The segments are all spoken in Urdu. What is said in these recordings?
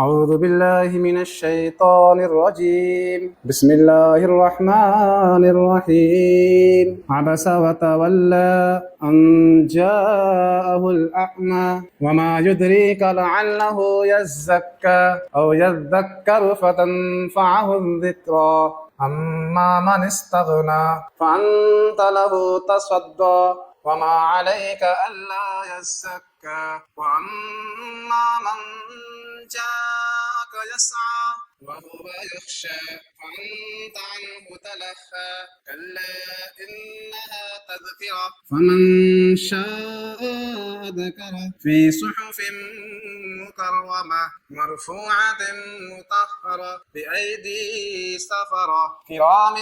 أعوذ بالله من الشيطان الرجيم بسم الله الرحمن الرحيم عبس وتولى أن جاءه الأعمى وما يدريك لعله يزكى أو يذكر فتنفعه الذكرى أما من استغنى فأنت له تصدى وما عليك ألا يزكى وأما من جاءك يسعى وهو يخشى فأنت عنه تلهى كلا إنها تذكرة فمن شاء ذكره في صحف مكرمة مرفوعة مطهرة بأيدي سفرة كرام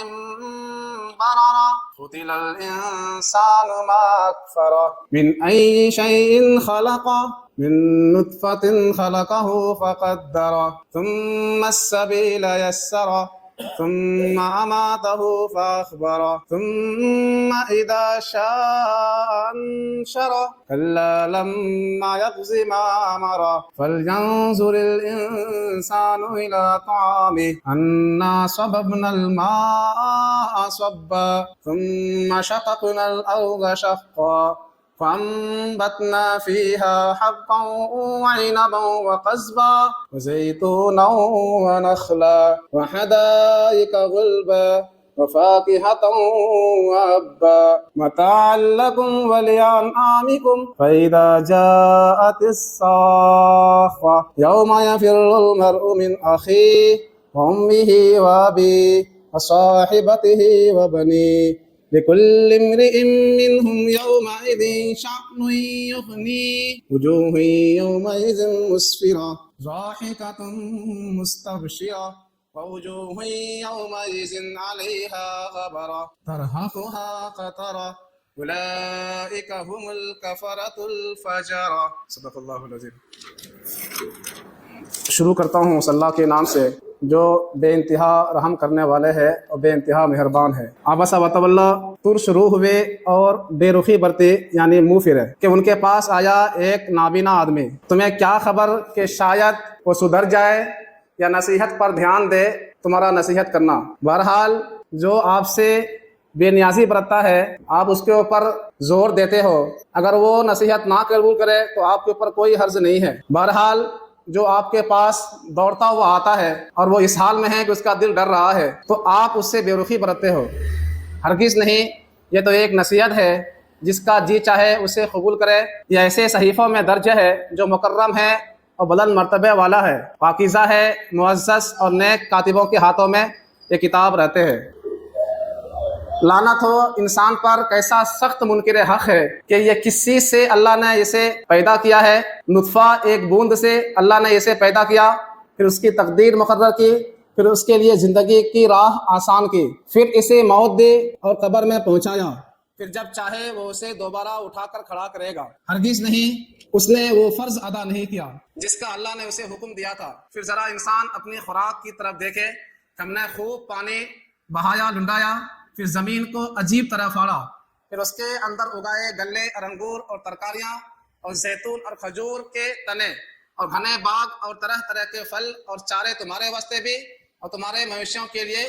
بررة قتل الإنسان ما أكفره من أي شيء خلقه من نطفة خلقه فقدره ثم السبيل يسره ثم أماته فأخبره ثم إذا شاء أنشره كلا لما يقض ما أمره فلينظر الإنسان إلى طعامه أنا صببنا الماء صبا ثم شققنا الأرض شقا فأنبتنا فيها حبا وعنبا وقزبا وزيتونا ونخلا وحدائق غلبا وفاكهة وأبا متاعا لكم ولأنعامكم فإذا جاءت الصاخة يوم يفر المرء من أخيه وأمه وأبيه وصاحبته وبنيه لكل امرئ منهم يومئذ شأن يغنيه وجوه يومئذ مسفرة ضاحكة مستبشرة ووجوه يومئذ عليها غبرة ترهقها قترة أولئك هم الكفرة الفجرة صدق اللہ العظیم۔ شروع کرتا ہوں اس اللہ کے نام سے جو بے انتہا رحم کرنے والے ہے اور بے انتہا مہربان ہے۔ عبس وتولی ترش روح ہوئے اور بے رخی برتے یعنی منہ پھرے کہ ان کے پاس آیا ایک نابینا آدمی، تمہیں کیا خبر کہ شاید وہ سدھر جائے یا نصیحت پر دھیان دے تمہارا نصیحت کرنا۔ بہرحال جو آپ سے بے نیازی برتتا ہے آپ اس کے اوپر زور دیتے ہو، اگر وہ نصیحت نہ قبول کرے تو آپ کے اوپر کوئی حرج نہیں ہے۔ بہرحال جو آپ کے پاس دوڑتا ہوا آتا ہے اور وہ اس حال میں ہے کہ اس کا دل ڈر رہا ہے تو آپ اس سے بے رخی برتتے ہو، ہرگز نہیں۔ یہ تو ایک نصیحت ہے، جس کا جی چاہے اسے قبول کرے۔ یہ ایسے صحیفوں میں درج ہے جو مکرم ہے اور بلند مرتبے والا ہے، پاکیزہ ہے، معزز اور نیک کاتبوں کے ہاتھوں میں یہ کتاب رہتے ہیں۔ لعنت ہو انسان پر، کیسا سخت منکر حق ہے کہ یہ کس چیز سے اللہ نے اسے پیدا کیا ہے۔ نطفہ ایک بوند سے اللہ نے اسے پیدا کیا، پھر اس کی تقدیر مقرر کی، پھر اس کے لیے زندگی کی راہ آسان کی، پھر اسے موت دے اور قبر میں پہنچایا، پھر جب چاہے وہ اسے دوبارہ اٹھا کر کھڑا کرے گا۔ ہرگز نہیں اس نے وہ فرض ادا نہیں کیا جس کا اللہ نے اسے حکم دیا تھا۔ پھر ذرا انسان اپنی خوراک کی طرف دیکھے، ہم نے خوب پانی بہایا لنڈایا، پھر زمین کو عجیب طرح پھاڑا، پھر اس کے اندر اگائے گلے اور انگور اور ترکاریاں اور زیتون اور کھجور کے تنے اور گھنے باغ اور طرح طرح کے پھل اور چارے تمہارے واسطے بھی اور تمہارے مویشیوں کے لیے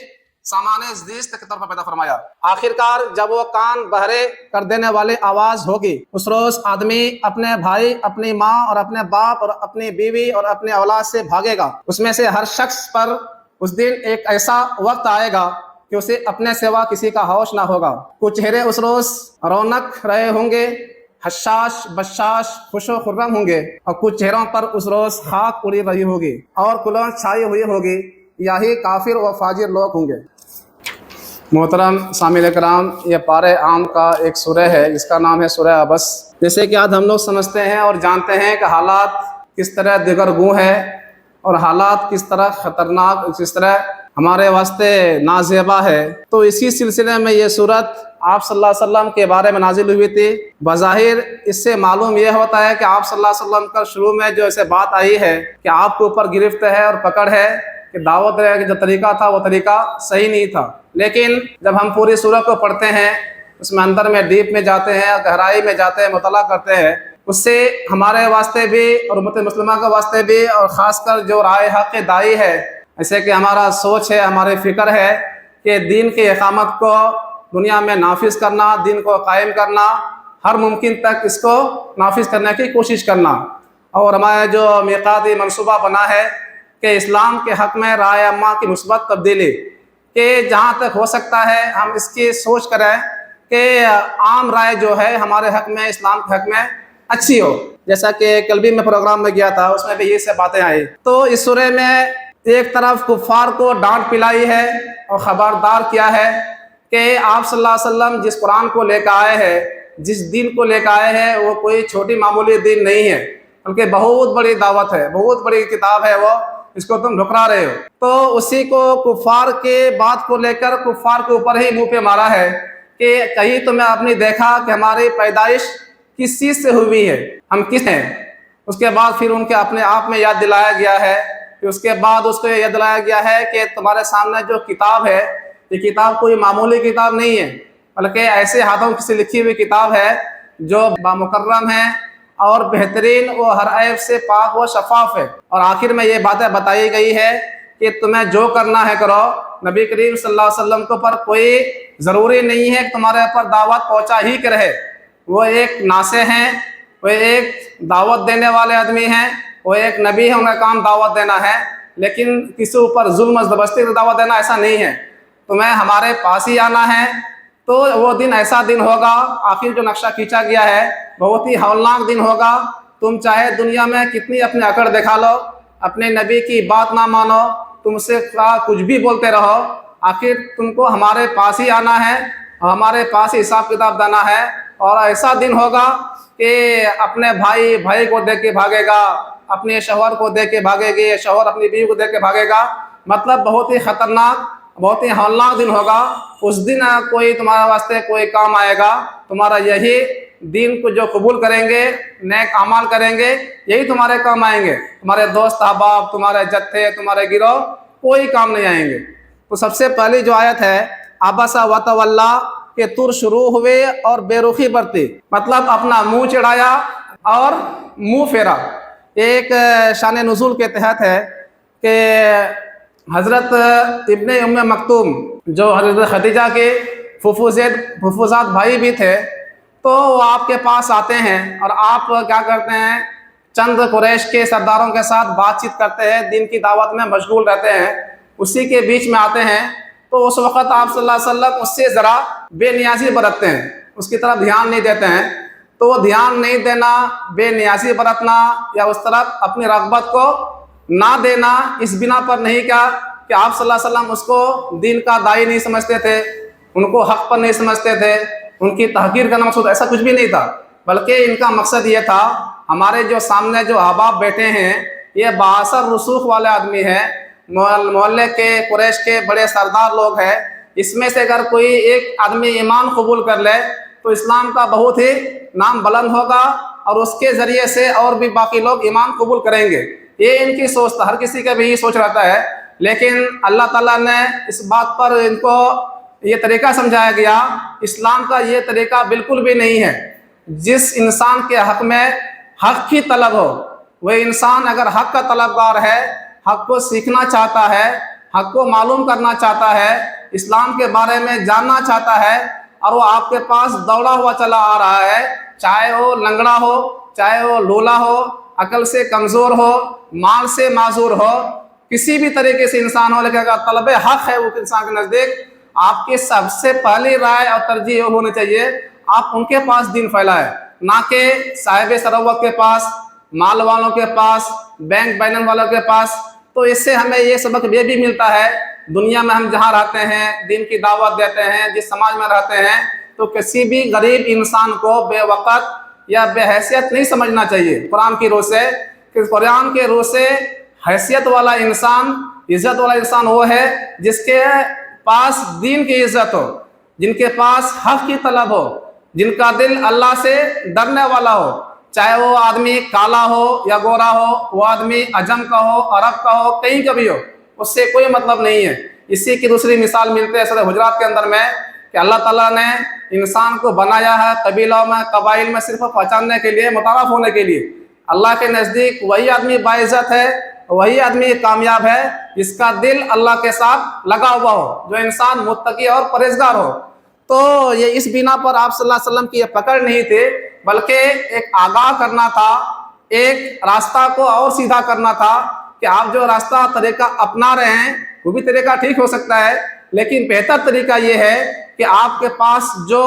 سامان زیست کے طور پر پیدا فرمایا۔ آخرکار جب وہ کان بہرے کر دینے والی آواز ہوگی، اس روز آدمی اپنے بھائی، اپنی ماں اور اپنے باپ اور اپنی بیوی اور اپنے اولاد سے بھاگے گا۔ اس میں سے ہر شخص پر اس دن ایک ایسا وقت آئے گا کہ اسے اپنے سوا کسی کا ہوش نہ ہوگا۔ کچھ چہرے اس روز رونق رہے ہوں گے، حشاش بشاش خوش و خرم ہوں گے، اور کچھ چہروں پر اس روز خاک اڑی رہی ہوگی اور کلون چھائی ہوئی ہوگی، یہی کافر و فاجر لوگ ہوں گے۔ محترم سامعین کرام، یہ پارہ عام کا ایک سورہ ہے جس کا نام ہے سورہ عبس۔ جیسے کہ آج ہم لوگ سمجھتے ہیں اور جانتے ہیں کہ حالات کس طرح دگرگوں ہے اور حالات کس طرح خطرناک، کس طرح ہمارے واسطے نازیبا ہے، تو اسی سلسلے میں یہ صورت آپ صلی اللہ علیہ وسلم کے بارے میں نازل ہوئی تھی۔ بظاہر اس سے معلوم یہ ہوتا ہے کہ آپ صلی اللہ علیہ وسلم کا شروع میں جو ایسے بات آئی ہے کہ آپ کے اوپر گرفت ہے اور پکڑ ہے کہ دعوت دینے کا جو طریقہ تھا وہ طریقہ صحیح نہیں تھا۔ لیکن جب ہم پوری سورہ کو پڑھتے ہیں، اس میں اندر میں ڈیپ میں جاتے ہیں، گہرائی میں جاتے ہیں، مطالعہ کرتے ہیں، اس سے ہمارے واسطے بھی اور امت مسلمہ کے واسطے بھی، اور خاص کر جو رائے حق دائی ہے، ایسے کہ ہمارا سوچ ہے، ہمارے فکر ہے کہ دین کی اقامت کو دنیا میں نافذ کرنا، دین کو قائم کرنا، ہر ممکن تک اس کو نافذ کرنے کی کوشش کرنا، اور ہمارا جو میقاتی منصوبہ بنا ہے کہ اسلام کے حق میں رائے عامہ کی مثبت تبدیلی، کہ جہاں تک ہو سکتا ہے ہم اس کی سوچ کریں کہ عام رائے جو ہے ہمارے حق میں، اسلام کے حق میں اچھی ہو۔ جیسا کہ کل بھی میں پروگرام میں گیا تھا، اس میں بھی یہ سے باتیں آئی۔ تو اس سورہ میں ایک طرف کفار کو ڈانٹ پلائی ہے اور خبردار کیا ہے کہ آپ صلی اللہ علیہ وسلم جس قرآن کو لے کر آئے ہیں، جس دین کو لے کر آئے ہیں، وہ کوئی چھوٹی معمولی دین نہیں ہے، بلکہ بہت بڑی دعوت ہے، بہت بڑی کتاب ہے، وہ اس کو تم ٹھکرا رہے ہو۔ تو اسی کو کفار کے بات کو لے کر کفار کے اوپر ہی منہ پہ مارا ہے کہ کہیں تمہیں آپ نے دیکھا کہ ہماری پیدائش کس چیز سے ہوئی ہے، ہم کس ہیں۔ اس کے بعد پھر ان کے اپنے آپ میں یاد دلایا گیا ہے، پھر اس کے بعد اس کو یاد دلایا گیا ہے کہ تمہارے سامنے جو کتاب ہے، یہ کتاب کوئی معمولی کتاب نہیں ہے، بلکہ ایسے ہاتھوں سے لکھی ہوئی کتاب ہے جو بامکرم ہے اور بہترین، وہ ہر عیب سے پاک و شفاف ہے۔ اور آخر میں یہ باتیں بتائی گئی ہے کہ تمہیں جو کرنا ہے کرو۔ نبی کریم صلی اللہ علیہ وسلم کے اوپر کوئی ضروری نہیں ہے کہ تمہارے اوپر دعوت پہنچا ہی کے رہے، وہ ایک ناصح ہیں، وہ ایک دعوت دینے والے آدمی ہیں، وہ ایک نبی ہے، ان کا کام دعوت دینا ہے، لیکن کسی اوپر ظلم و زبردستی دعوت دینا ایسا نہیں ہے۔ تمہیں ہمارے پاس ہی آنا ہے، تو وہ دن ایسا دن ہوگا، آخر جو نقشہ کھینچا گیا ہے بہت ہی ہولناک دن ہوگا۔ تم چاہے دنیا میں کتنی اپنے اکڑ دکھا لو، اپنے نبی کی بات نہ مانو، تم سے کچھ بھی بولتے رہو، آخر تم کو ہمارے پاس ہی آنا ہے اور ہمارے پاس ہی حساب کتاب دینا ہے۔ اور ایسا دن ہوگا کہ اپنے بھائی کو دیکھ کے بھاگے گا، اپنے شوہر کو دیکھ کے بھاگے گی، شوہر اپنی بیوی کو دیکھ کے بھاگے گا، مطلب بہت ہی خطرناک، بہت ہی ہولناک دن ہوگا۔ اس دن کوئی تمہارے واسطے کوئی کام آئے گا، تمہارا یہی دین کو جو قبول کریں گے، نیک اعمال کریں گے، یہی تمہارے کام آئیں گے۔ تمہارے دوست احباب، تمہارے جتھے، تمہارے گروہ کوئی کام نہیں آئیں گے۔ تو سب سے پہلی جو آیت ہے عبس وتولی، کہ تر شروع ہوئے اور بے رخی برتی، مطلب اپنا منہ چڑھایا اور منہ پھیرا۔ ایک شان نزول کے تحت ہے کہ حضرت ابن ام مکتوم جو حضرت خدیجہ کے پھوپھوزاد بھائی بھی تھے، تو وہ آپ کے پاس آتے ہیں اور آپ کیا کرتے ہیں، چند قریش کے سرداروں کے ساتھ بات چیت کرتے ہیں، دین کی دعوت میں مشغول رہتے ہیں، اسی کے بیچ میں آتے ہیں۔ تو اس وقت آپ صلی اللہ علیہ وسلم اس سے ذرا بے نیازی برتتے ہیں، اس کی طرف دھیان نہیں دیتے ہیں۔ تو وہ دھیان نہیں دینا، بے نیازی برتنا، یا اس طرف اپنی رغبت کو نہ دینا، اس بنا پر نہیں کیا کہ آپ صلی اللہ علیہ وسلم اس کو دین کا داعی نہیں سمجھتے تھے، ان کو حق پر نہیں سمجھتے تھے، ان کی تحقیر کرنا مقصود ایسا کچھ بھی نہیں تھا، بلکہ ان کا مقصد یہ تھا ہمارے جو سامنے جو احباب بیٹھے ہیں یہ بااثر رسوخ والے آدمی ہیں، محلے کے قریش کے بڑے سردار لوگ ہیں، اس میں سے اگر کوئی ایک آدمی ایمان قبول کر لے تو اسلام کا بہت ہی نام بلند ہوگا اور اس کے ذریعے سے اور بھی باقی لوگ ایمان قبول کریں گے۔ یہ ان کی سوچ تھا، ہر کسی کا بھی یہ سوچ رہتا ہے، لیکن اللہ تعالیٰ نے اس بات پر ان کو یہ طریقہ سمجھایا گیا، اسلام کا یہ طریقہ بالکل بھی نہیں ہے۔ جس انسان کے حق میں حق کی طلب ہو، وہ انسان اگر حق کا طلبگار ہے، حق کو سیکھنا چاہتا ہے، حق کو معلوم کرنا چاہتا ہے، اسلام کے بارے میں جاننا چاہتا ہے، اور وہ آپ کے پاس دوڑا ہوا چلا آ رہا ہے، چاہے وہ لنگڑا ہو، چاہے وہ لولا ہو، عقل سے کمزور ہو، مال سے معذور ہو، کسی بھی طریقے سے انسان ہو، لیکن اگر طلب حق ہے وہ انسان کے نزدیک، آپ کی سب سے پہلی رائے اور ترجیح یہ ہونی چاہیے آپ ان کے پاس دین پھیلائے، نہ کہ صاحب ثروت کے پاس، مال والوں کے پاس، بینک بیلنس والوں کے پاس۔ تو اس سے ہمیں یہ سبق یہ بھی ملتا ہے، دنیا میں ہم جہاں رہتے ہیں، دین کی دعوت دیتے ہیں، جس سماج میں رہتے ہیں، تو کسی بھی غریب انسان کو بے وقت یا بے حیثیت نہیں سمجھنا چاہیے قرآن کی روح سے، کہ قرآن کے روح سے حیثیت والا انسان، عزت والا انسان وہ ہے جس کے پاس دین کی عزت ہو، جن کے پاس حق کی طلب ہو، جن کا دل اللہ سے ڈرنے والا ہو، چاہے وہ آدمی کالا ہو یا گورا ہو، وہ آدمی عجم کا ہو، عرب کا ہو، کہیں کا بھی ہو، اس سے کوئی مطلب نہیں ہے۔ اسی کی دوسری مثال ملتے ہیں سورہ حجرات کے اندر میں کہ اللہ تعالیٰ نے انسان کو بنایا ہے قبیلوں میں قبائل میں صرف پہچاننے کے لیے، متعارف ہونے کے لیے۔ اللہ کے نزدیک وہی آدمی باعزت ہے، وہی آدمی کامیاب ہے جس کا دل اللہ کے ساتھ لگا ہوا ہو، جو انسان متقی اور پرہیزگار ہو۔ تو یہ اس بنا پر آپ صلی اللہ علیہ وسلم کی یہ پکڑ نہیں تھی، بلکہ ایک آگاہ کرنا تھا، ایک راستہ کو اور سیدھا کرنا تھا کہ آپ جو راستہ طریقہ اپنا رہے ہیں وہ بھی طریقہ ٹھیک ہو سکتا ہے، لیکن بہتر طریقہ یہ ہے کہ آپ کے پاس جو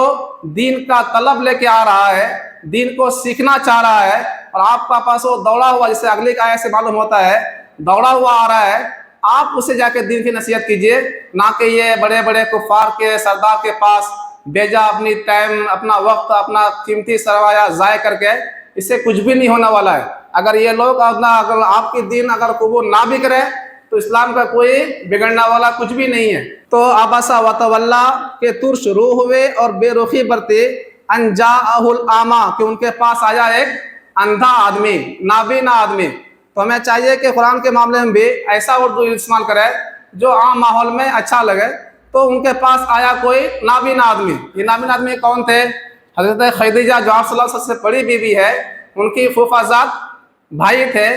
دین کا طلب لے کے آ رہا ہے، دین کو سیکھنا چاہ رہا ہے، اور آپ کا پاس وہ دوڑا ہوا، جسے اگلی آیت سے معلوم ہوتا ہے دوڑا ہوا آ رہا ہے، آپ اسے جا کے دین کی نصیحت کیجئے، نہ کہ یہ بڑے بڑے کفار کے سردار کے پاس بیجا اپنی ٹائم، اپنا وقت، اپنا قیمتی سرمایہ ضائع کر کے، اس سے کچھ بھی نہیں ہونے والا ہے۔ اگر یہ لوگ اگر آپ کی دین اگر قبول نہ بھی کرے تو اسلام کا کوئی بگڑنے والا کچھ بھی نہیں ہے۔ تو عبسا وتولا کے تر شروع ہوئے اور بے رخی برتے، ان جاءہ الاعمی، کہ ان کے پاس آیا ایک اندھا آدمی، نابینا آدمی۔ تو ہمیں چاہیے کہ قرآن کے معاملے میں بھی ایسا اردو استعمال کرے جو عام ماحول میں اچھا لگے۔ تو ان کے پاس آیا کوئی نابینا آدمی۔ یہ نابینا آدمی کون تھے؟ حضرت خدیجہ جو آپ صلی اللہ علیہ وسلم سے بڑی بیوی ہے، ان کی پھوپھا زاد بھائی تھے،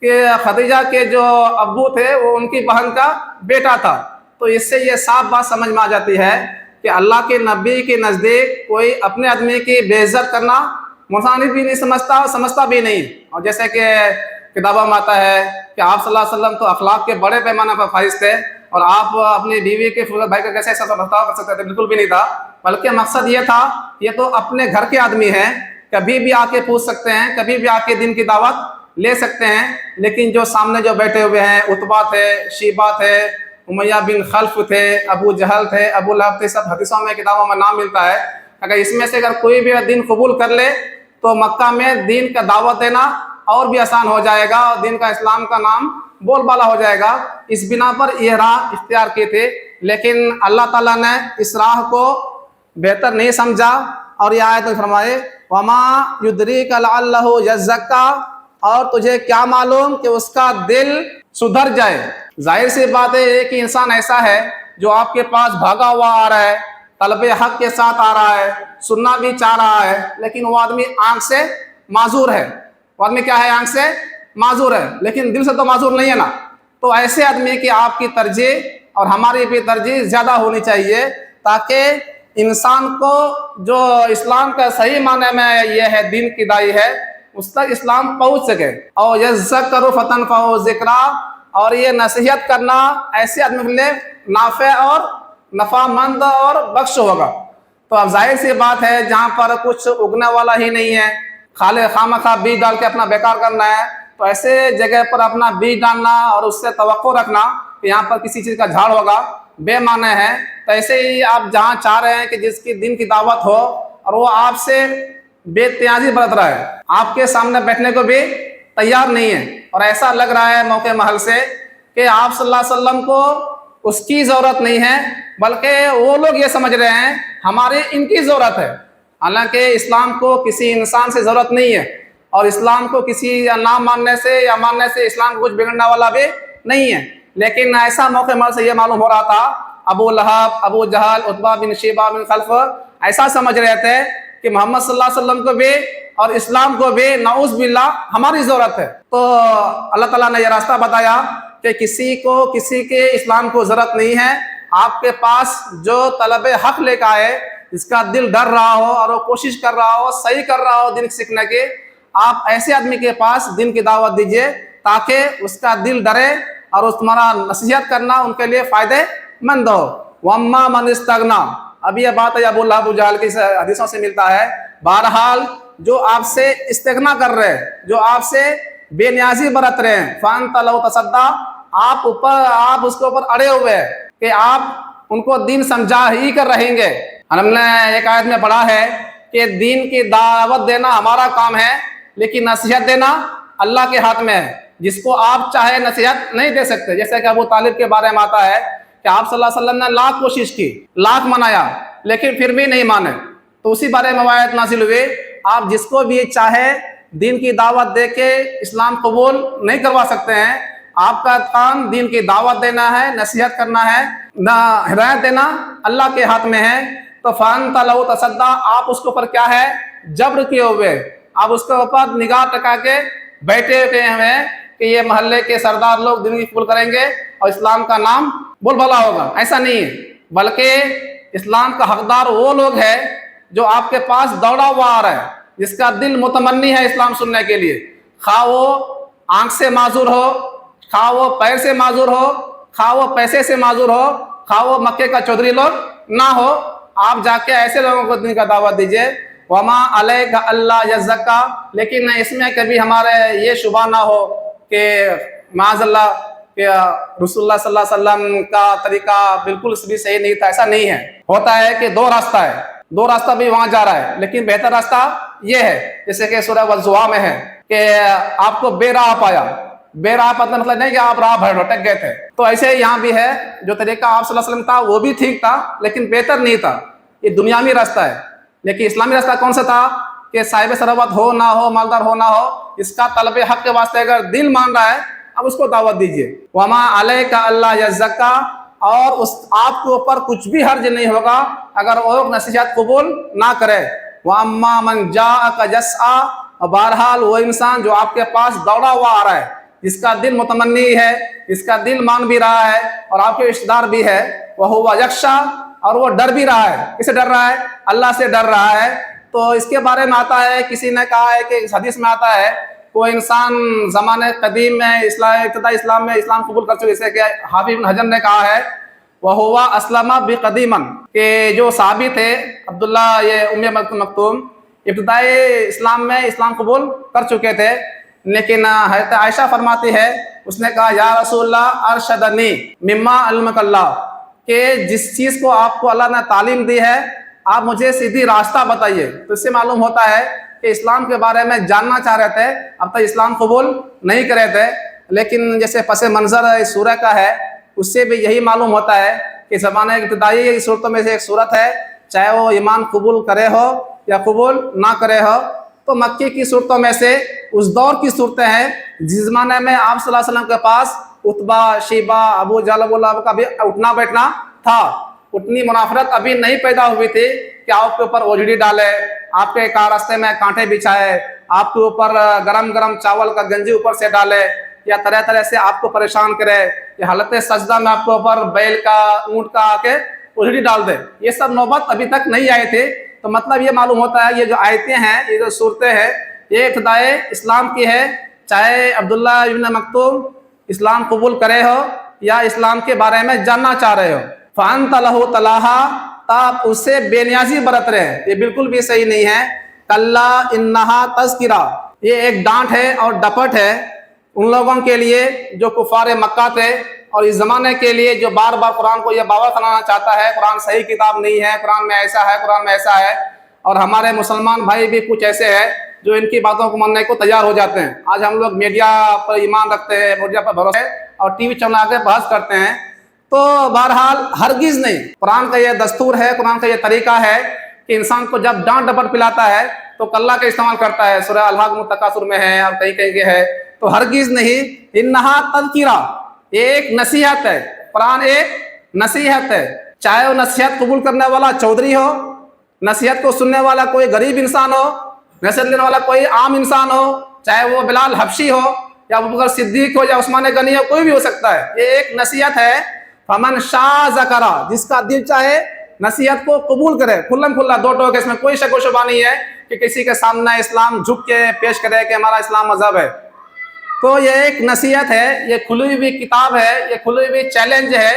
کہ خدیجہ کے جو ابو تھے وہ ان کی بہن کا بیٹا تھا۔ تو اس سے یہ صاف بات سمجھ میں آ جاتی ہے کہ اللہ کے نبی کے نزدیک کوئی اپنے آدمی کی بے عزت کرنا مسانی بھی نہیں سمجھتا، اور سمجھتا بھی نہیں۔ اور جیسے کہ کتابوں میں آتا ہے کہ آپ صلی اللہ علیہ وسلم تو اخلاق کے بڑے پیمانے پر فائز تھے، اور آپ اپنی بیوی کے بھائی کا کیسے ایسا برتاؤ کر سکتے تھے؟ بالکل بھی نہیں تھا، بلکہ مقصد یہ تھا یہ تو اپنے گھر کے آدمی ہیں، کبھی بھی آ کے پوچھ سکتے ہیں، کبھی بھی آ کے دین کی دعوت لے سکتے ہیں۔ لیکن جو سامنے جو بیٹھے ہوئے ہیں، عتبہ تھے، شیبہ تھے، امیہ بن خلف تھے، ابو جہل تھے، ابو لہب تھے، سب حدیثوں میں کتابوں میں نام ملتا ہے۔ اگر اس میں سے اگر کوئی بھی دین قبول کر لے تو مکہ میں دین کا دعوت دینا اور بھی آسان ہو جائے گا، اور دین کا اسلام کا نام بول بالا ہو جائے گا۔ اس بنا پر یہ راہ اختیار کی تھی، لیکن اللہ تعالیٰ نے اس راہ کو بہتر نہیں سمجھا، اور یہ آیت میں فرمائے وَمَا يُدْرِيكَ لَعَلَّهُ يَزَّكَّىٰ، اور تجھے کیا معلوم کہ اس کا دل سدھر جائے۔ ظاہر سی بات ہے ایک انسان ایسا ہے جو آپ کے پاس بھاگا ہوا آ رہا ہے، طلب حق کے ساتھ آ رہا ہے، سننا بھی چاہ رہا ہے، لیکن وہ آدمی آنکھ سے معذور ہے۔ وہ آدمی کیا ہے؟ آنکھ سے معذور ہے، لیکن دل سے تو معذور نہیں ہے نا۔ تو ایسے آدمی کی آپ کی ترجیح اور ہماری بھی ترجیح زیادہ ہونی چاہیے، تاکہ انسان کو جو اسلام کا صحیح معنی میں یہ ہے دین کی دائی ہے، اس تک اسلام پہنچ سکے۔ اور یذکر فتنفعہ ذکرا، اور یہ نصیحت کرنا ایسے آدمی کے لیے نافع اور نفع مند اور بخش ہوگا۔ تو اب ظاہر سی بات ہے جہاں پر کچھ اگنے والا ہی نہیں ہے، خالے خامخواہ بیج ڈال کے اپنا بیکار کرنا ہے، تو ایسے جگہ پر اپنا بیج ڈالنا اور اس سے توقع رکھنا کہ یہاں پر کسی چیز کا جھاڑ ہوگا بے معنی ہے۔ تو ایسے ہی آپ جہاں چاہ رہے ہیں کہ جس کی دین کی دعوت ہو اور وہ آپ سے بے تیازی برت رہا ہے، آپ کے سامنے بیٹھنے کو بھی تیار نہیں ہے، اور ایسا لگ رہا ہے موقع محل سے کہ آپ صلی اللہ علیہ وسلم کو اس کی ضرورت نہیں ہے، بلکہ وہ لوگ یہ سمجھ رہے ہیں ہماری ان کی ضرورت ہے۔ حالانکہ اسلام کو کسی انسان سے ضرورت نہیں ہے، اور اسلام کو کسی نہ ماننے سے یا ماننے سے اسلام کو کچھ بگڑنے والا بھی نہیں ہے۔ لیکن ایسا موقع محل سے یہ معلوم ہو رہا تھا ابو لہب، ابو جہل، عتبہ بن شیبہ بن خلف ایسا سمجھ رہے تھے کہ محمد صلی اللہ علیہ وسلم کو بھی اور اسلام کو بھی نعوذ باللہ ہماری ضرورت ہے۔ تو اللہ تعالیٰ نے یہ راستہ بتایا کہ کسی کو کسی کے اسلام کو ضرورت نہیں ہے۔ آپ کے پاس جو طلب حق لے کے آئے، جس کا دل ڈر رہا ہو اور وہ کوشش کر رہا ہو، صحیح کر رہا ہو دین سیکھنے کی، آپ ایسے آدمی کے پاس دین کی دعوت دیجئے تاکہ اس کا دل ڈرے اور اس تمہارا نصیحت کرنا ان کے لیے فائدے مند ہو۔ وَأَمَّا مَنِ اسْتَغْنَىٰ، اب یہ بات ہے ابو لہب ابو جہل کی حدیثوں سے ملتا ہے۔ بہرحال جو آپ سے استغنا کر رہے ہیں، جو آپ سے بے نیازی برت رہے ہیں، فَأَنْتَ لَوْ تَصَدَّىٰ، آپ اس کے اوپر اڑے ہوئے ہیں کہ آپ ان کو دین سمجھا ہی کر رہیں گے۔ ہم نے ایک آیت میں پڑھا ہے کہ دین کی دعوت دینا ہمارا کام ہے، لیکن نصیحت دینا اللہ کے ہاتھ میں ہے، جس کو آپ چاہے نصیحت نہیں دے سکتے۔ جیسے کہ ابو طالب کے بارے میں آتا ہے کہ آپ صلی اللہ علیہ وسلم نے لاکھ کوشش کی، لاکھ منایا، لیکن پھر بھی نہیں مانے، تو اسی بارے میں آیت نازل ہوئی، آپ جس کو بھی چاہے دین کی دعوت دے کے اسلام قبول نہیں کروا سکتے ہیں۔ آپ کا کام دین کی دعوت دینا ہے، نصیحت کرنا ہے، نہ ہدایت دینا اللہ کے ہاتھ میں ہے۔ تو فانت لہو تصدی، آپ اس کے اوپر کیا ہے جبر کیے ہوئے، آپ اس کے اوپر نگاہ ٹکا کے بیٹھے ہوئے ہیں کہ یہ محلے کے سردار لوگ زندگی قبول کریں گے اور اسلام کا نام بول بھلا ہوگا. ایسا نہیں ہے، بلکہ اسلام کا حقدار وہ لوگ ہیں جو آپ کے پاس دوڑا ہوا آ رہا ہے، جس کا دل متمنی ہے اسلام سننے کے لیے، خواہ وہ آنکھ سے معذور ہو، خواہ وہ پیر سے معذور ہو، خواہ وہ پیسے سے معذور ہو، خواہ وہ مکے کا چودھری لوگ نہ ہو. آپ جا کے ایسے لوگوں کو دین کا دعوت دیجئے. وما علیک اللہ یزکا، لیکن اس میں کبھی ہمارے یہ شبہ نہ ہو کہ معاذ اللہ کہ رسول اللہ صلی اللہ علیہ وسلم کا طریقہ بالکل بھی صحیح نہیں تھا. ایسا نہیں ہے. ہوتا ہے کہ دو راستہ ہے، دو راستہ بھی وہاں جا رہا ہے، لیکن بہتر راستہ یہ ہے جیسے کہ سورہ والضحیٰ میں ہے کہ آپ کو بے راہ پایا. بے راہ پتہ مطلب نہیں کہ آپ راہ بھٹک گئے تھے. تو ایسے یہاں بھی ہے، جو طریقہ آپ صلی اللہ علیہ وسلم تھا وہ بھی ٹھیک تھا لیکن بہتر نہیں تھا. یہ دنیاوی راستہ ہے، لیکن اسلامی راستہ کون سا تھا کہ صاحب ثروت ہو نہ ہو، مالدار ہو نہ ہو، اس کا طلب حق کے واسطے اگر دل مان رہا ہے اب اس کو دعوت دیجئے. وما علیک اللہ یزکا، اور اس آپ کے اوپر کچھ بھی حرج نہیں ہوگا اگر وہ نصیحت قبول نہ کرے. وَأَمَّا مَنْ جَاءَكَ يَسْعَىٰ، بہرحال وہ انسان جو آپ کے پاس دوڑا ہوا آ رہا ہے، جس کا دل متمنی ہے، جس کا دل مان بھی رہا ہے اور آپ کے رشتہ دار بھی ہے، وَهُوَ يَخْشَىٰ، اور وہ ڈر بھی رہا ہے. کس سے ڈر رہا ہے؟ اللہ سے ڈر رہا ہے. تو اس کے بارے میں آتا ہے، کسی نے کہا ہے کہ اس حدیث میں آتا ہے کوئی انسان زمانے قدیم میں ابتدائی اسلام میں اسلام قبول کر چکے، جیسے کہ حافظ بن حجر نے کہا ہے وَهُوَ أَسْلَمَ بِقَدِيمًا، کہ جو صحابی تھے عبداللہ یہ ام مکتوم، ابتدائی اسلام میں اسلام قبول کر چکے تھے. لیکن حضرت عائشہ فرماتی ہے، اس نے کہا یا رسول اللہ ارشدنی مما علمک اللہ، کہ جس چیز کو آپ کو اللہ نے تعلیم دی ہے آپ مجھے سیدھی راستہ بتائیے. تو اس سے معلوم ہوتا ہے کہ اسلام کے بارے میں جاننا چاہ رہے تھے، اب تک اسلام قبول نہیں کرے تھے. لیکن جیسے پس منظر اس سورہ کا ہے، اس سے بھی یہی معلوم ہوتا ہے کہ زمانے ابتدائی صورتوں میں سے ایک صورت ہے، چاہے وہ ایمان قبول کرے ہو یا قبول نہ کرے ہو. تو مکی کی صورتوں میں سے اس دور کی صورتیں ہیں جس زمانے میں آپ صلی اللہ علیہ وسلم کے پاس عتبہ، شیبہ، ابو جہل اللہ کا بھی اٹھنا بیٹھنا تھا. اتنی منافرت ابھی نہیں پیدا ہوئی تھی کہ آپ کے اوپر اوجڑی ڈالے، آپ کے راستے میں کانٹے بچھائے، آپ کے اوپر گرم گرم چاول کا گنجی اوپر سے ڈالے، یا طرح طرح سے آپ کو پریشان کرے، یا حالت سجدہ میں آپ کے اوپر بیل کا، اونٹ کا آ کے اوجڑی ڈال دے. یہ سب نوبت ابھی تک نہیں آئی تھی. تو مطلب یہ معلوم ہوتا ہے یہ جو آیتیں ہیں، یہ جو صورتیں ہیں، یہ ابتدائے اسلام کی ہے. چاہے عبداللہ ابن مکتوم اسلام قبول کرے ہو یا اسلام کے بارے میں جاننا چاہ رہے ہو، فَأَنْتَ لَهُ تَلَاهَا، آپ اس سے بے نیازی برت رہے ہیں، یہ بالکل بھی صحیح نہیں ہے. کَلَّا إِنَّهَا تَذْكِرَةٌ، یہ ایک ڈانٹ ہے اور ڈپٹ ہے ان لوگوں کے لیے جو کفار مکہ تھے اور اس زمانے کے لیے جو بار بار قرآن کو یہ باور کرانا چاہتا ہے قرآن صحیح کتاب نہیں ہے، قرآن میں ایسا ہے، قرآن میں ایسا ہے. اور ہمارے مسلمان بھائی بھی کچھ ایسے ہیں جو ان کی باتوں کو ماننے کو تیار ہو جاتے ہیں. آج ہم لوگ میڈیا پر ایمان رکھتے ہیں، میڈیا پر بھروسہ اور ٹی وی چلا کے بحث کرتے ہیں. تو بہرحال ہرگز نہیں، قرآن کا یہ دستور ہے، قرآن کا یہ طریقہ ہے کہ انسان کو جب ڈانٹ ڈپٹ پلاتا ہے تو کلّہ کا استعمال کرتا ہے. سورہ الحاقۃ التکاثر میں ہے اور کہیں کہیں ہے. تو ہرگز نہیں. انہا تذکرہ، یہ ایک نصیحت ہے. قرآن ایک نصیحت ہے، چاہے وہ نصیحت قبول کرنے والا چودھری ہو، نصیحت کو سننے والا کوئی غریب انسان ہو، نصیحت لینے والا کوئی عام انسان ہو، چاہے وہ بلال حبشی ہو یا ابوبکر صدیق ہو یا عثمان غنی ہو، کوئی بھی ہو سکتا ہے. یہ ایک نصیحت ہے. فمن شاء ذکر، جس کا دل چاہے نصیحت کو قبول کرے کھلم کھلا، دو ٹوک، اس میں کوئی شک و شبہ نہیں ہے کہ کسی کے سامنے اسلام جھک کے پیش کرے کہ ہمارا اسلام مذہب ہے. تو یہ ایک نصیحت ہے، یہ کھلی ہوئی کتاب ہے، یہ کھلی ہوئی چیلنج ہے.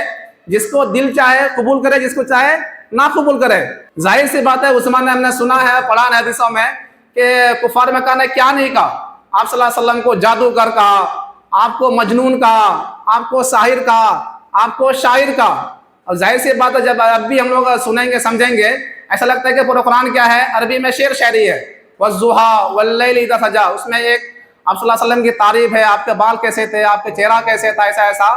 جس کو دل چاہے قبول کرے، جس کو چاہے نہ قبول کرے. ظاہر سی بات ہے، اس زمانے ہم نے سنا ہے، پڑھا ہے حدیثوں میں کہ کفار مکہ نے کیا نہیں کہا. آپ صلی اللہ علیہ وسلم کو جادوگر کہا، آپ کو مجنون کہا، آپ کو ساحر کہا، آپ کو شاعر کہا. اور ظاہر سی بات ہے جب اب بھی ہم لوگ سنیں گے سمجھیں گے ایسا لگتا ہے کہ پورا قرآن کیا ہے، عربی میں شعر شاعری ہے. وَالضُّحَىٰ وَاللَّيْلِ إِذَا سَجَىٰ، اس میں ایک آپ صلی اللہ علیہ وسلم کی تعریف ہے، آپ کے بال کیسے تھے، آپ کے چہرہ کیسے تھا، ایسا ایسا.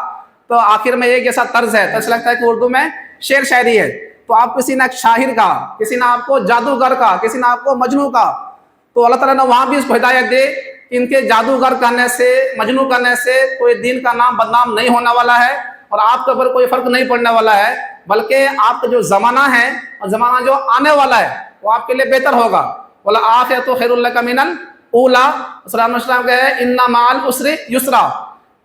تو آخر میں ایک جیسا طرز ہے، تو ایسا لگتا ہے کہ اردو میں شعر شاعری ہے. تو آپ کسی نے شاعر کہا، کسی نے آپ کو جادوگر کہا، کسی نے آپ کو مجنون کہا. تو اللہ تعالیٰ نے وہاں بھی اس کو ہدایت دے کہ ان کے جادوگر کرنے سے، مجنون کرنے سے کوئی دین کا نام بدنام نہیں ہونے والا ہے اور آپ کے اوپر کوئی فرق نہیں پڑنے والا ہے، بلکہ آپ کا جو زمانہ ہے اور زمانہ جو آنے والا ہے وہ آپ کے لیے بہتر ہوگا۔ وَالْآخِرَةُ خَيْرٌ لَكَ مِنَ الْأُولَىٰ، صلی اللہ علیہ وسلم کہے إِنَّ مَعَ الْعُسْرِ يُسْرًا،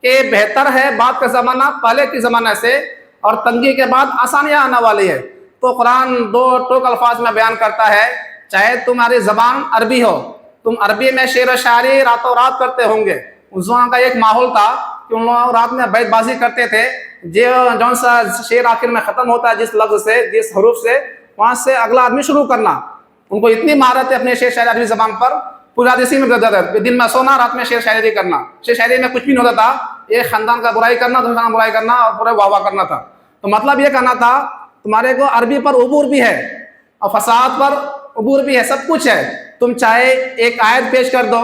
کہ بہتر ہے بعد کا زمانہ پہلے کے زمانے سے، اور تنگی کے بعد آسانیاں آنے والی ہے۔ تو قرآن دو ٹوک الفاظ میں بیان کرتا ہے، چاہے تمہاری زبان عربی ہو، تم عربی میں شعر و شاعری راتوں رات کرتے ہوں گے۔ اس زمانے کا ایک ماحول تھا کہ ان لوگ رات میں بیت بازی کرتے تھے، جون سا شعر آخر میں ختم ہوتا ہے جس لفظ سے، جس حروف سے، وہاں سے اگلا آدمی شروع کرنا۔ ان کو اتنی مہارت ہے اپنے شعر شاعری عربی زبان پر، پورا اسی میں گزرتا ہے، دن میں سونا رات میں شعر شاعری کرنا۔ شعر شاعری میں کچھ بھی نہیں ہوتا تھا، ایک خاندان کا برائی کرنا، دوسرے خاندان برائی کرنا اور پورے واہ واہ کرنا تھا۔ تو مطلب یہ کہنا تھا تمہارے کو عربی پر عبور بھی ہے اور فصاحت پر عبور بھی ہے، سب کچھ ہے۔ تم چاہے ایک آیت پیش کر دو،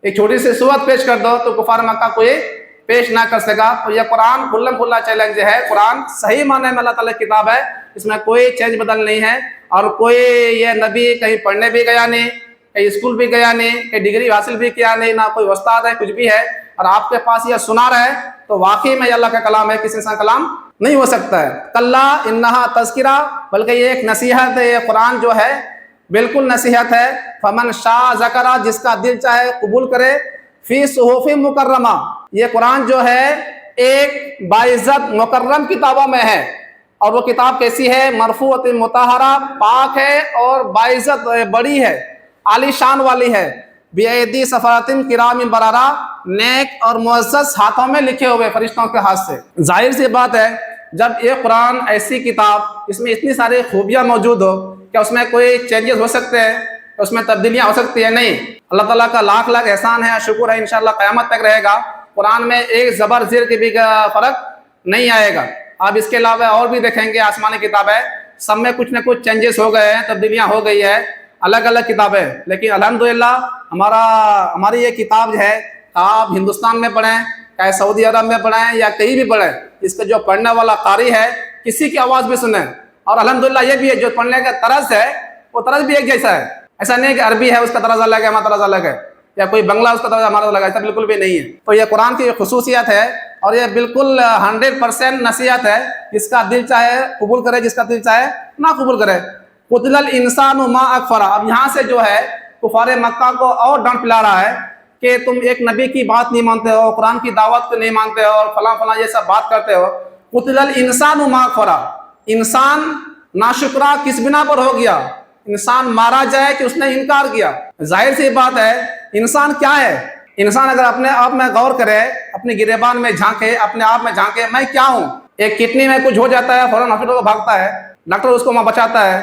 ایک چھوٹی سی سورت پیش کر دو، تو کفار مکہ کوئی پیش نہ کر سکا۔ تو یہ قرآن کھلم کھلا چیلنج ہے، قرآن صحیح معنی میں اللہ تعالیٰ کی کتاب ہے، اس میں کوئی چینج بدل نہیں ہے، اور کوئی یہ نبی کہیں پڑھنے بھی گیا نہیں، کہیں اسکول بھی گیا نہیں، کہیں ڈگری حاصل بھی کیا نہیں، نہ کوئی استاد ہے، کچھ بھی ہے، اور آپ کے پاس یہ سنا رہا ہے، تو واقعی میں یہ اللہ کا کلام ہے، کسی انسان کا کلام نہیں ہو سکتا ہے۔ کلا انہا تذکرہ، بلکہ یہ ایک نصیحت ہے، یہ قرآن جو ہے بالکل نصیحت ہے۔ فمن شاء ذکرہ، جس کا دل چاہے قبول کرے، فی صحف مکرمہ، یہ قرآن جو ہے ایک باعزت مکرم کتابوں میں ہے، اور وہ کتاب کیسی ہے؟ مرفوعۃ مطہرہ، پاک ہے اور باعزت بڑی ہے، عالی شان والی ہے، بِأَیْدِی سفرۃ کرام بررہ، نیک اور معزز ہاتھوں میں لکھے ہوئے، فرشتوں کے ہاتھ سے۔ ظاہر سی بات ہے جب یہ قرآن ایسی کتاب، اس میں اتنی ساری خوبیاں موجود ہو، کیا اس میں کوئی چینجز ہو سکتے ہیں؟ اس میں تبدیلیاں ہو سکتی ہیں؟ نہیں۔ اللہ تعالیٰ کا لاکھ لاکھ احسان ہے، شکر ہے، انشاءاللہ قیامت تک رہے گا، قرآن میں ایک زبر زیر کی بھی فرق نہیں آئے گا۔ آپ اس کے علاوہ اور بھی دیکھیں گے آسمانی کتابیں، سب میں کچھ نہ کچھ چینجز ہو گئے ہیں، تبدیلیاں ہو گئی ہے، الگ الگ کتابیں، لیکن الحمدللہ ہماری یہ کتاب جو ہے، آپ ہندوستان میں پڑھیں، چاہے سعودی عرب میں پڑھیں یا کہیں بھی پڑھیں، اس کا جو پڑھنے والا قاری ہے کسی کی آواز بھی سنیں، اور الحمدللہ یہ بھی ہے جو پڑھنے کا طرز ہے وہ طرز بھی ایک جیسا ہے۔ ایسا نہیں کہ عربی ہے اس کا طرز الگ ہے ہمارا طرز الگ ہے، یا کوئی بنگلہ اس کا طرز ہمارا الگ ہے، ایسا بالکل بھی نہیں ہے۔ تو یہ قرآن کی خصوصیت ہے، اور یہ بالکل 100% نصیحت ہے، جس کا دل چاہے قبول کرے، جس کا دل چاہے نہ قبول کرے۔ قتل الانسان ما اکفرہ، اب یہاں سے جو ہے کفار مکہ کو اور ڈانٹ پلا رہا ہے کہ تم ایک نبی کی بات نہیں مانتے ہو، قرآن کی دعوت کو نہیں مانتے ہو، اور فلاں فلاں یہ سب بات کرتے ہو۔ قتل الانسان ما اکفرہ، انسان ناشکرا کس بنا پر ہو گیا؟ انسان مارا جائے کہ اس نے انکار کیا۔ ظاہر سی بات ہے انسان کیا ہے؟ انسان اگر اپنے آپ میں غور کرے، اپنے گریبان میں جھانکے، اپنے آپ میں جھانکے، میں کیا ہوں؟ ایک کڈنی میں کچھ ہو جاتا ہے فوراً ہاسپٹل کو بھاگتا ہے، ڈاکٹر اس کو وہاں بچاتا ہے،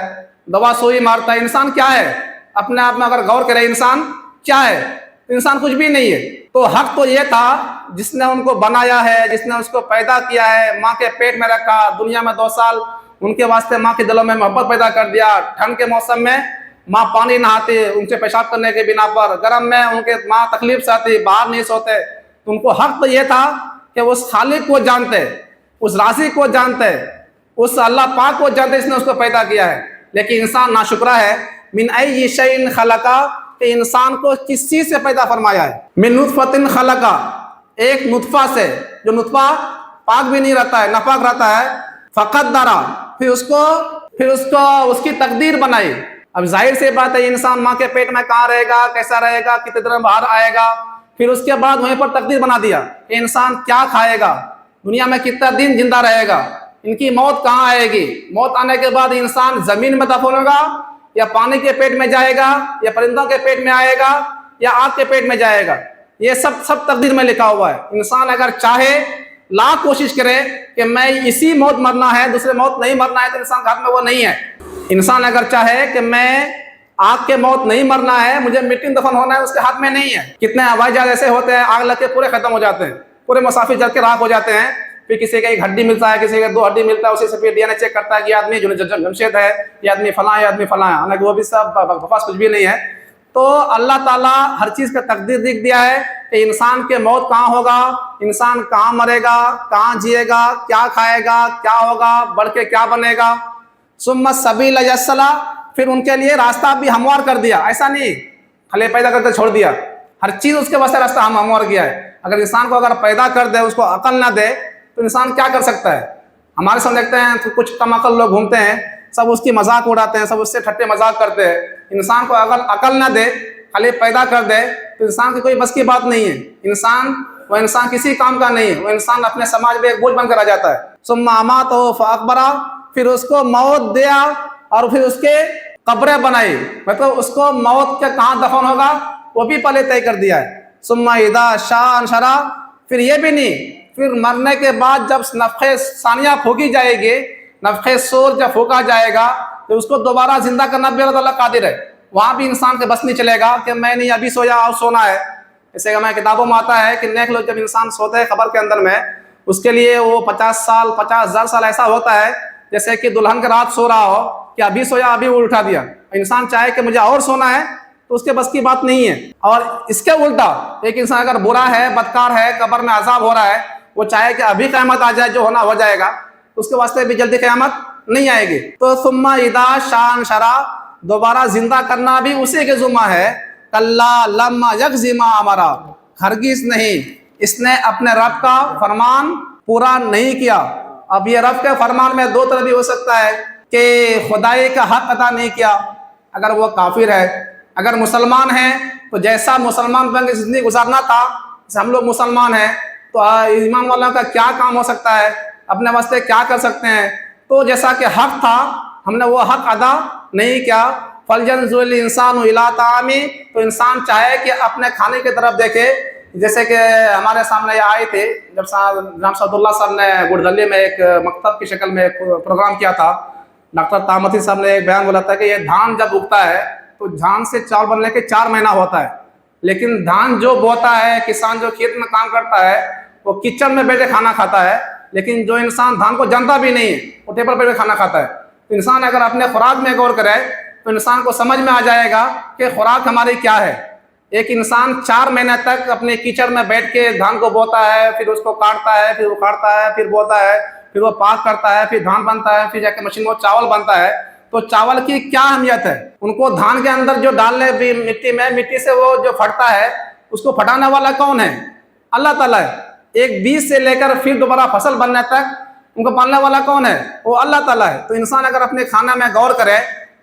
دوا سوئی مارتا ہے۔ انسان کیا ہے؟ اپنے آپ میں اگر غور کرے انسان کیا ہے؟ انسان کچھ بھی نہیں ہے۔ تو حق تو یہ تھا جس نے ان کو بنایا ہے، جس نے اس کو پیدا کیا ہے، ماں کے پیٹ میں رکھا، دنیا میں 2 سال ان کے واسطے ماں کے دلوں میں محبت پیدا کر دیا۔ ٹھنڈ کے موسم میں ماں پانی نہاتی ان سے پیشاب کرنے کے بنا پر، گرم میں ان کے ماں تکلیف سے آتی، باہر نہیں سوتے۔ تو ان کو حق تو یہ تھا کہ اس خالق کو جانتے، اس رازق کو جانتے، اس اللہ پاک کو جانتے جس نے اس کو پیدا کیا ہے، لیکن انسان ناشکرا ہے۔ من ای شیء خلقہ، کہ انسان کو کس چیز سے پیدا فرمایا ہے؟ من نطفۃ خلقہ، ایک نطفہ سے، جو نطفہ پاک بھی نہیں رہتا ہے، ناپاک رہتا ہے۔ فقدرہ، پھر اس کی تقدیر بنائی۔ اب ظاہر سی بات ہے انسان ماں کے پیٹ میں کہاں رہے گا، کیسا رہے گا، کتنے دن باہر آئے گا، پھر اس کے بعد وہیں پر تقدیر بنا دیا کہ انسان کیا کھائے گا، دنیا میں کتنا دن زندہ رہے گا، ان کی موت کہاں آئے گی، موت آنے کے بعد انسان زمین میں دفن ہوگا، یا پانی کے پیٹ میں جائے گا، یا پرندوں کے پیٹ میں آئے گا، یا آگ کے پیٹ میں جائے گا۔ یہ سب تقدیر میں لکھا ہوا ہے۔ انسان اگر چاہے لاکھ کوشش کرے کہ میں اسی موت مرنا ہے، دوسرے موت نہیں مرنا ہے، تو انسان کے ہاتھ میں وہ نہیں ہے۔ انسان اگر چاہے کہ میں آگ کے موت نہیں مرنا ہے، مجھے مٹی میں دفن ہونا ہے، اس کے ہاتھ میں نہیں ہے۔ کتنے ہوائی جہاز ایسے ہوتے ہیں آگ لگ کے پورے ختم ہو جاتے ہیں، پورے مسافر جل کے راکھ ہو جاتے ہیں، پھر کسی کا ایک ہڈی ملتا ہے، کسی کا 2 ہڈی ملتا ہے، اسی سے پھر ڈی این اے چیک کرتا ہے کہ یہ آدمی جمشید ہے، یہ آدمی فلاں ہے، یہ آدمی فلاں ہے، حالانکہ وہ بھی سب بکواس کچھ بھی نہیں ہے۔ تو اللہ تعالیٰ ہر چیز کا تقدیر لکھ دیا ہے کہ انسان کے موت کہاں ہوگا، انسان کہاں مرے گا، کہاں جیے گا، کیا کھائے گا، کیا ہوگا، بڑھ کے کیا بنے گا۔ ثم السبیل یسرا، پھر ان کے لیے راستہ بھی ہموار کر دیا۔ ایسا نہیں خلے پیدا کر کے چھوڑ دیا، ہر چیز اس کے واسطے راستہ ہموار کیا ہے۔ اگر انسان کو اگر پیدا کر دے، اس کو عقل نہ دے، تو انسان کیا کر سکتا ہے؟ ہمارے سامنے دیکھتے ہیں تو کچھ کم عقل لوگ گھومتے ہیں، سب اس کی مذاق اڑاتے ہیں، سب اس سے ٹھٹے مذاق کرتے ہیں۔ انسان کو اگر عقل نہ دے، خالی پیدا کر دے، تو انسان کی کوئی بس کی بات نہیں ہے۔ وہ انسان کسی کام کا نہیں ہے، وہ انسان اپنے سماج میں ایک بوجھ بن کر رہ جاتا ہے۔ ثم اماتہ فاقبرہ، پھر اس کو موت دیا اور پھر اس کے قبریں بنائی، مطلب اس کو موت کے کہاں دفن ہوگا وہ بھی پہلے طے کر دیا ہے۔ ثم اذا شاء انشرہ، پھر یہ بھی نہیں، پھر مرنے کے بعد جب نفخ ثانیہ پھونکی جائے گی، نفخ صور جب پھونکا جائے گا تو اس کو دوبارہ زندہ کرنا بھی اللہ تعالیٰ قادر ہے۔ وہاں بھی انسان کے بس نہیں چلے گا کہ میں نہیں ابھی سویا اور سونا ہے۔ جیسے کہ ہمیں کتابوں میں آتا ہے کہ نیک لوگ جب انسان سوتے ہیں قبر کے اندر میں، اس کے لیے وہ 50,000 سال ایسا ہوتا ہے جیسے کہ دلہن کے رات سو رہا ہو کہ ابھی سویا ابھی وہ اٹھا دیا۔ انسان چاہے کہ مجھے اور سونا ہے تو اس کے بس کی بات نہیں ہے۔ اور اس کے الٹا ایک انسان اگر برا ہے، بدکار ہے، قبر میں عذاب ہو رہا ہے، وہ چاہے کہ ابھی قیامت آ جائے، جو ہونا ہو جائے گا، تو اس کے واسطے بھی جلدی قیامت نہیں آئے گی۔ تو ثم اذا شاء انشرہ، دوبارہ زندہ کرنا بھی اسی کے ذمہ ہے۔ کلا لما یقض ما امرہ، ہرگز نہیں، اس نے اپنے رب کا فرمان پورا نہیں کیا۔ اب یہ رب کے فرمان میں دو طرح بھی ہو سکتا ہے کہ خدائی کا حق ادا نہیں کیا، اگر وہ کافر ہے۔ اگر مسلمان ہیں تو جیسا مسلمان بن کے زندگی گزارنا تھا، جیسے ہم لوگ مسلمان ہیں، تو ایمان والوں کا کیا کام ہو سکتا ہے، اپنے واسطے کیا کر سکتے ہیں؟ تو جیسا کہ حق تھا ہم نے وہ حق ادا نہیں کیا۔ فَلْيَنْظُرِ الْإِنسَانُ إِلَىٰ طَعَامِهِ، تو انسان چاہے کہ اپنے کھانے کی طرف دیکھے۔ جیسے کہ ہمارے سامنے یہ آئے تھے جب جناب سعد اللہ صاحب نے گڑدلی میں ایک مکتب کی شکل میں ایک پروگرام کیا تھا، ڈاکٹر طامتی صاحب نے ایک بیان بولا تھا کہ یہ دھان جب اگتا ہے تو دھان سے چاول بننے کے 4 مہینہ ہوتا ہے، لیکن دھان جو بوتا ہے، کسان جو کھیت میں کام کرتا ہے، وہ کچن میں بیٹھے کھانا کھاتا ہے، لیکن جو انسان دھان کو جانتا بھی نہیں ہے وہ ٹیبل پہ کھانا کھاتا ہے۔ تو انسان اگر اپنے خوراک میں غور کرے تو انسان کو سمجھ میں آ جائے گا کہ خوراک ہماری کیا ہے۔ ایک انسان 4 مہینے تک اپنے کچن میں بیٹھ کے دھان کو بوتا ہے، پھر اس کو کاٹتا ہے، پھر اکھاڑتا ہے، پھر بوتا ہے، پھر وہ پاک کرتا ہے، پھر دھان بنتا ہے، پھر جا کے مشین میں چاول بنتا ہے۔ تو چاول کی کیا اہمیت ہے؟ ان کو دھان کے اندر جو ڈالنے بھی مٹی میں، مٹی سے وہ جو پھٹتا ہے، اس کو پھٹانے والا کون ہے؟ اللہ تعالیٰ ہے۔ ایک بیج سے لے کر پھر دوبارہ فصل بننے تک ان کو پالنے والا کون ہے؟ وہ اللہ تعالیٰ ہے۔ تو انسان اگر اپنے کھانا میں غور کرے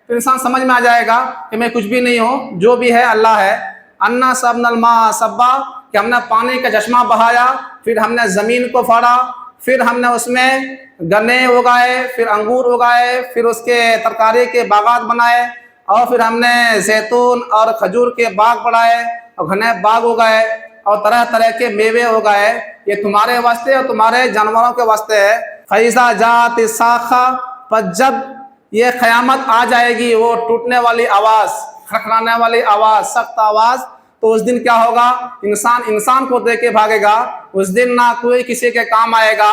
تو انسان سمجھ میں آ جائے گا کہ میں کچھ بھی نہیں ہوں، جو بھی ہے اللہ ہے۔ انا صبنا الماء صبا، کہ ہم نے پانی کا چشمہ بہایا، پھر ہم نے زمین کو پھاڑا، پھر ہم نے اس میں گنے اگائے، پھر انگور اگائے، پھر اس کے ترکاری کے باغات بنائے، اور پھر ہم نے زیتون اور کھجور کے باغ بڑھائے اور گھنے باغ اگائے اور طرح طرح کے میوے اگائے۔ یہ تمہارے واسطے اور تمہارے جانوروں کے واسطے ہے۔ فَإِذَا جَاءَتِ الصَّاخَّةُ، پس جب یہ قیامت آ جائے گی، وہ ٹوٹنے والی آواز، کھڑکھڑانے والی آواز، سخت آواز، تو اس دن کیا ہوگا؟ انسان کو دیکھ کے بھاگے گا۔ اس دن نہ کوئی کسی کے کام آئے گا۔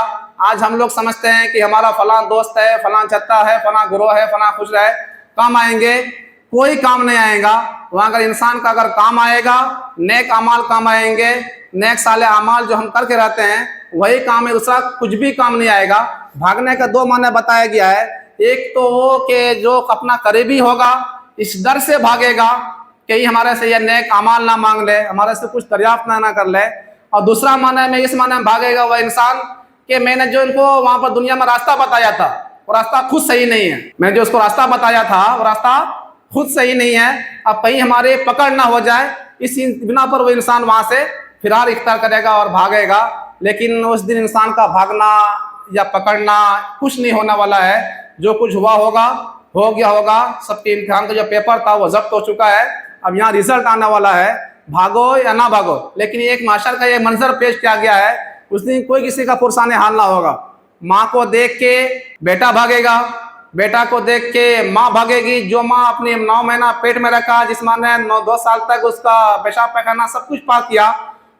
آج ہم لوگ سمجھتے ہیں کہ ہمارا فلاں دوست ہے، فلاں چچا ہے، فلاں گروہ ہے، فلاں خجرہ ہے، کام آئیں گے، کوئی کام نہیں آئے گا۔ وہاں اگر انسان کا اگر کام آئے گا، نیک اعمال کام آئیں گے، نیک صالح اعمال جو ہم کر کے رہتے ہیں وہی کام ہے، دوسرا کچھ بھی کام نہیں آئے گا۔ بھاگنے کا 2 معنی بتایا گیا ہے۔ ایک تو وہ کہ جو اپنا قریبی ہوگا اس ڈر سے بھاگے گا کہ ہمارے سے یہ نیک اعمال نہ مانگ لے، ہمارے سے کچھ دریافت نہ کر لے۔ اور دوسرا معنی میں اس معنی میں بھاگے گا وہ انسان کہ میں نے جو ان کو وہاں پر دنیا میں راستہ بتایا تھا وہ راستہ خود صحیح نہیں ہے، میں نے جو اس کو راستہ بتایا تھا وہ راستہ خود صحیح نہیں ہے، اب کہیں ہمارے پکڑ نہ ہو جائے، اس بنا پر وہ انسان وہاں سے فرار اختیار کرے گا اور بھاگے گا۔ لیکن اس دن انسان کا بھاگنا یا پکڑنا کچھ نہیں ہونے والا ہے۔ جو کچھ ہوا ہوگا ہو گیا ہوگا۔ سب کے امتحان کا جو پیپر تھا وہ ضبط ہو چکا ہے، اب یہاں رزلٹ آنے والا ہے، بھاگو یا نہ بھاگو۔ لیکن ایک معاشر کا یہ منظر پیش کیا گیا ہے، اس دن کوئی کسی کا پرسان حال نہ ہوگا۔ ماں کو دیکھ کے بیٹا بھاگے گا، بیٹا کو دیکھ کے ماں بھاگے گی۔ جو ماں اپنی 9 مہینہ پیٹ میں رکھا، جس ماں نے 2 سال تک اس کا پیشاب پیخانہ سب کچھ پاک کیا،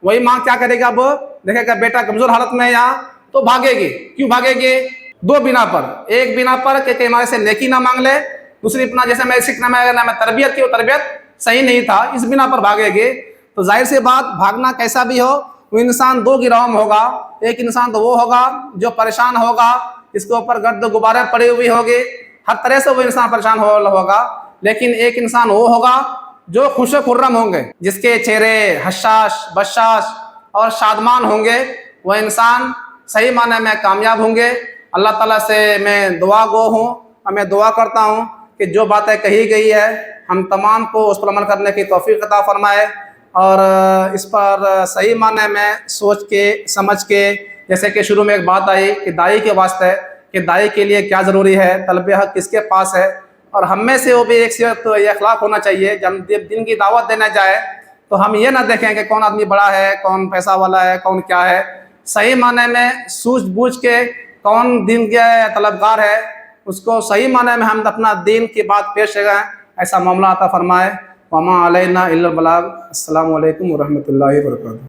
وہی ماں کیا کرے گا؟ اب دیکھے گا بیٹا کمزور حالت میں یہاں، تو بھاگے گی۔ کیوں بھاگے گی؟ 2 بنا پر۔ ایک بنا پر کہ ہمارے سے نیکی نہ مانگ لے، دوسری اپنا جیسے میں سیکھنا میں تربیت کی، وہ تربیت صحیح نہیں تھا، اس بنا پر بھاگے گی۔ تو ظاہر سی بات، بھاگنا کیسا بھی ہو، وہ انسان 2 گروہ میں ہوگا۔ ایک انسان تو وہ ہوگا جو پریشان ہوگا، اس کے اوپر گرد و غباریں پڑی ہوئی ہوگی، ہر طرح سے وہ انسان پریشان ہوگا۔ لیکن ایک انسان وہ ہوگا جو خوش و خرم ہوں گے، جس کے چہرے حشاش بشاش اور شادمان ہوں گے۔ وہ انسان صحیح معنی میں کامیاب ہوں گے۔ اللہ تعالیٰ سے میں دعا گو ہوں اور میں دعا کرتا ہوں کہ جو باتیں کہی گئی ہے ہم تمام کو اس پر عمل کرنے کی توفیق عطا فرمائے، اور اس پر صحیح معنی میں سوچ کے سمجھ کے، جیسے کہ شروع میں ایک بات آئی کہ داعی کے واسطے، کہ داعی کے لیے کیا ضروری ہے، طلب حق کس کے پاس ہے، اور ہم میں سے وہ بھی ایک صفت یہ اخلاق ہونا چاہیے، جب دین کی دعوت دینے جائے تو ہم یہ نہ دیکھیں کہ کون آدمی بڑا ہے، کون پیسہ والا ہے، کون کیا ہے، صحیح معنی میں سوچ بوجھ کے کون دین کے طلبگار ہے اس کو صحیح معنی میں ہم اپنا دین کی بات پیش کریں، ایسا معاملہ عطا فرمائے۔ وما علینا الا البلاغ۔ السلام علیکم ورحمۃ اللہ وبرکاتہ۔